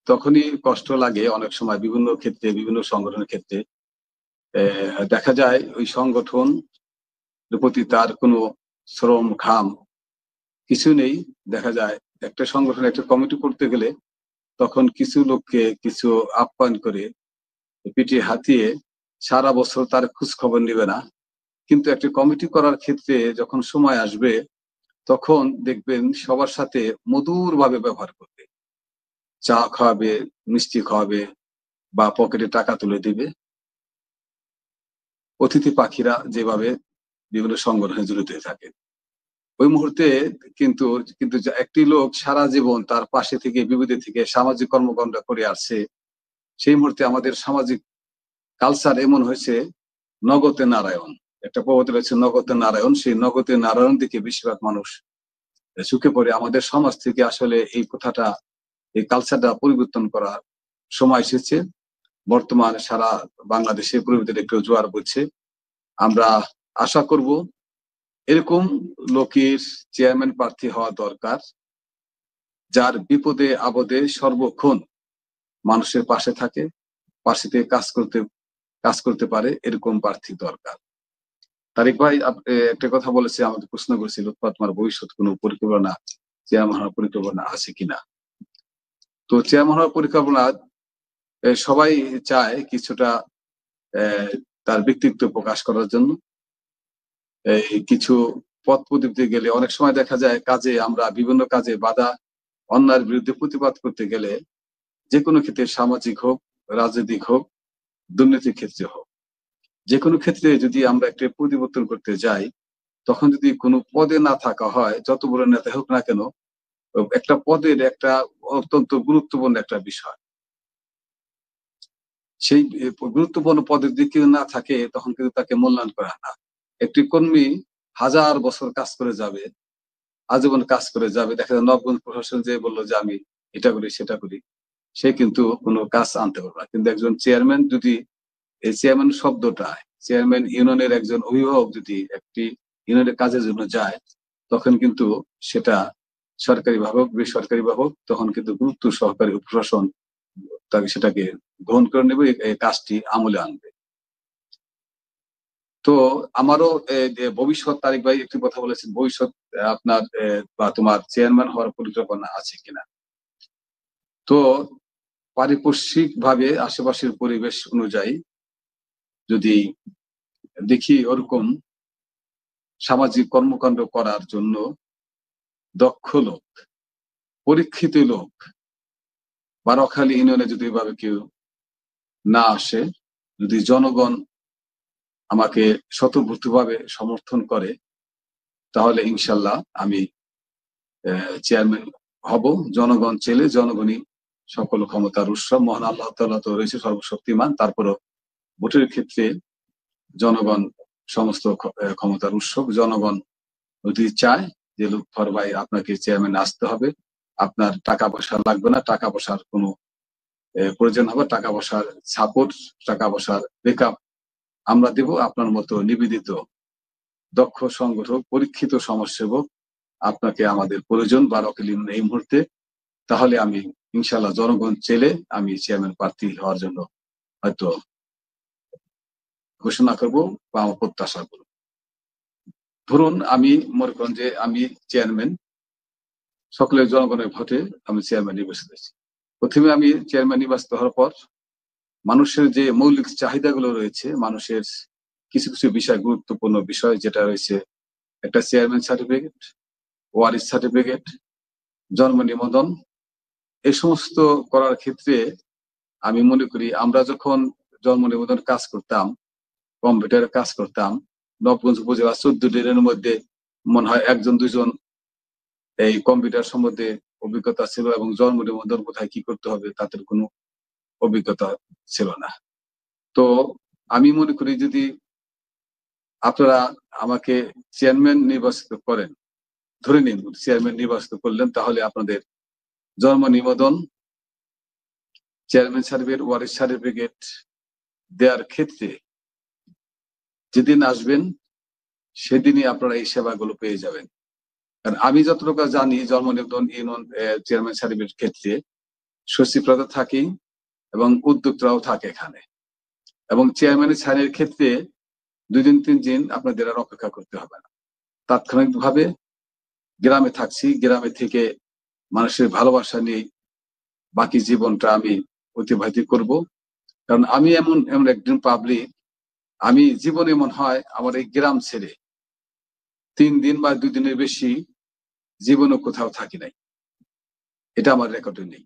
তখনই কষ্ট লাগে অনেক সময় বিভিন্ন ক্ষেত্রে, বিভিন্ন সংগঠনের ক্ষেত্রে। দেখা যায় ওই সংগঠন প্রতি তার কোনো শ্রম ঘাম কিছু নেই। দেখা যায় একটা সংগঠনে একটা কমিটি করতে গেলে তখন কিছু লোককে কিছু আপ্যায়ন করে পিটিয়ে হাতিয়ে সারা বছর তার খোঁজ খবর নেবে না। কিন্তু একটা কমিটি করার ক্ষেত্রে যখন সময় আসবে তখন দেখবেন সবার সাথে মধুর ভাবে ব্যবহার করবে, চা খাওয়াবে, মিষ্টি খাওয়াবে বা পকেটে টাকা তুলে দিবে। অতিথি পাখিরা যেভাবে বিভিন্ন সংগঠনে জড়িত হয়ে থাকে ওই মুহূর্তে কিন্তু কিন্তু একটি লোক সারা জীবন তার পাশে থেকে বিপদে থেকে সামাজিক কর্মকাণ্ড করে আসছে। সেই মুহূর্তে আমাদের সামাজিক কালচার এমন হয়েছে নগদে নারায়ণ। একটা প্রবাদ রয়েছে নগদে নারায়ণ, সেই নগদে নারায়ণ দিকে বেশিরভাগ মানুষ ঝুঁকে পড়ে। আমাদের সমাজ থেকে আসলে এই কথাটা, এই কালচারটা পরিবর্তন করার সময় এসেছে। বর্তমানে সারা বাংলাদেশে পরিবর্তনের একটু জোয়ার বইছে। আমরা আশা করব এরকম লোকের চেয়ারম্যান প্রার্থী হওয়া দরকার, যার বিপদে আপদে সর্বক্ষণ মানুষের পাশে থাকে, পাশে থেকে কাজ করতে পারে, এরকম প্রার্থী দরকার। তারিক ভাই একটা কথা বলেছে, আমাকে প্রশ্ন করেছিল তোমার ভবিষ্যৎ কোনো পরিকল্পনা, চেয়ারম্যান হওয়ার পরিকল্পনা আছে কিনা। তো চেয়ারম্যান হওয়ার পরিকল্পনা সবাই চায় কিছুটা তার ব্যক্তিত্ব প্রকাশ করার জন্য। কিছু পথ প্রদীপ্তে গেলে অনেক সময় দেখা যায় কাজে, আমরা বিভিন্ন কাজে বাধা, অন্যায়ের বিরুদ্ধে প্রতিবাদ করতে গেলে যে কোনো ক্ষেত্রে, সামাজিক হোক, রাজনৈতিক হোক, দুর্নীতির ক্ষেত্রে হোক, যে কোনো ক্ষেত্রে যদি আমরা একটা পরিবর্তন করতে যাই, তখন যদি কোনো পদে না থাকা হয়, যত বড় নেতা হোক না কেন, একটা পদের একটা অত্যন্ত গুরুত্বপূর্ণ একটা বিষয়। সেই গুরুত্বপূর্ণ পদের দিকে না থাকে তখন কিন্তু তাকে মূল্যায়ন করা না। একটি কর্মী 1000 বছর কাজ করে যাবে, আজীবন কাজ করে যাবে, দেখা যায় নবগঞ্জ প্রশাসন যে বললো যে আমি এটা করি সেটা করি, সে কিন্তু কোনো কাজ আনতে পারবে না। কিন্তু একজন চেয়ারম্যান যদি, এই চেয়ারম্যান শব্দটা, চেয়ারম্যান ইউনিয়নের একজন অভিভাবক যদি একটি ইউনিয়নের কাজের জন্য যায়, তখন কিন্তু সেটা সরকারি ভাবে হোক বেসরকারি ভাবে হোক, তখন কিন্তু গুরুত্ব সহকারী প্রশাসন তাকে সেটাকে গ্রহণ করে নেবে, এই কাজটি আমলে আনবে। তো আমারও ভবিষ্যৎ, তারিক ভাই একটি কথা বলেছেন, ভবিষ্যৎ আপনার বা তোমার চেয়ারম্যান হওয়ার পরিকল্পনা আছে কিনা। তো পারিপার্শ্বিক ভাবে আশেপাশের পরিবেশ অনুযায়ী যদি দেখি ওরকম সামাজিক কর্মকাণ্ড করার জন্য দক্ষ লোক, পরীক্ষিত লোক বারখালী ইউনিয়নে যদি এভাবে কেউ না আসে, যদি জনগণ আমাকে স্বতঃস্ফূর্তভাবে সমর্থন করে, তাহলে ইনশাল্লাহ আমি চেয়ারম্যান হব। জনগণ চেলে, জনগণই সকল ক্ষমতার উৎস। মহান আল্লাহ তাআলা তো রয়েছে সর্বশক্তিমান, তারপরও ভোটের ক্ষেত্রে জনগণ সমস্ত ক্ষমতার উৎস। জনগণ যদি চায় যে লুৎফর ভাই আপনাকে চেয়ারম্যান আসতে হবে, আপনার টাকা পয়সা লাগবে না, টাকা পয়সার কোনো প্রয়োজন হবে, টাকা পয়সার সাপোর্ট, টাকা পয়সার বেকআপ আমরা দেব। আপনার মতো নিবেদিত দক্ষ সংগঠক, পরীক্ষিত সমাজসেবক আপনাকে আমাদের প্রয়োজন বারখালী এই মুহূর্তে। তাহলে আমি ইনশাল্লাহ জনগণ চেলে আমি চেয়ারম্যান প্রার্থী হওয়ার জন্য হয়তো ঘোষণা করবো বা আমার প্রত্যাশা করবো। ধরুন আমি মনে করেন যে আমি চেয়ারম্যান, সকলের জনগণের ভোটে আমি চেয়ারম্যান নির্বাচিত হয়েছি। প্রথমে আমি চেয়ারম্যান নির্বাচিত হওয়ার পর মানুষের যে মৌলিক চাহিদাগুলো রয়েছে, মানুষের কিছু কিছু বিষয়, গুরুত্বপূর্ণ বিষয় যেটা রয়েছে, একটা চেয়ারম্যান সার্টিফিকেট, ওয়ারিশ সার্টিফিকেট, জন্ম নিবন্ধন, এই সমস্ত করার ক্ষেত্রে আমি মনে করি আমরা যখন জন্ম নিবন্ধন কাজ করতাম, কম্পিউটারে কাজ করতাম, নবগঞ্জ উপজেলা 14 দিনের মধ্যে মনে হয় 1-2 জন এই কম্পিউটার সম্বন্ধে অভিজ্ঞতা ছিল, এবং জন্ম নিবন্ধন কোথায় কি করতে হবে তাদের কোনো অভিজ্ঞতা ছিল না। তো আমি মনে করি যদি আপনারা আমাকে চেয়ারম্যান নির্বাচিত করেন, ধরে নিন চেয়ারম্যান নির্বাচিত করলেন, তাহলে আপনাদের জন্ম নিবন্ধন, চেয়ারম্যান সার্টিফিকেট, ওয়ারিশ সার্টিফিকেট দেওয়ার ক্ষেত্রে যেদিন আসবেন সেদিনই আপনারা এই সেবাগুলো পেয়ে যাবেন। কারণ আমি যতটুকু জানি জন্ম নিবন্ধন, ইউনিয়ন চেয়ারম্যান সার্টিফিকেট ক্ষেত্রে সচিবরা থাকি এবং উদ্যোক্তারাও থাকে এখানে, এবং চেয়ারম্যানের সাইনের ক্ষেত্রে 2 দিন 3 দিন আপনাদের আর অপেক্ষা করতে হবে না। তাৎক্ষণিকভাবে গ্রামে থাকছি, গ্রামে থেকে মানুষের ভালোবাসা নিয়ে বাকি জীবনটা আমি অতিবাহিত করব। কারণ আমি এমন একজন পাবলিক, আমি জীবনে মনে হয় আমার এই গ্রাম ছেড়ে 3 দিন বা 2 দিনের বেশি জীবনে কোথাও থাকি নাই। এটা আমার রেকর্ডে নেই।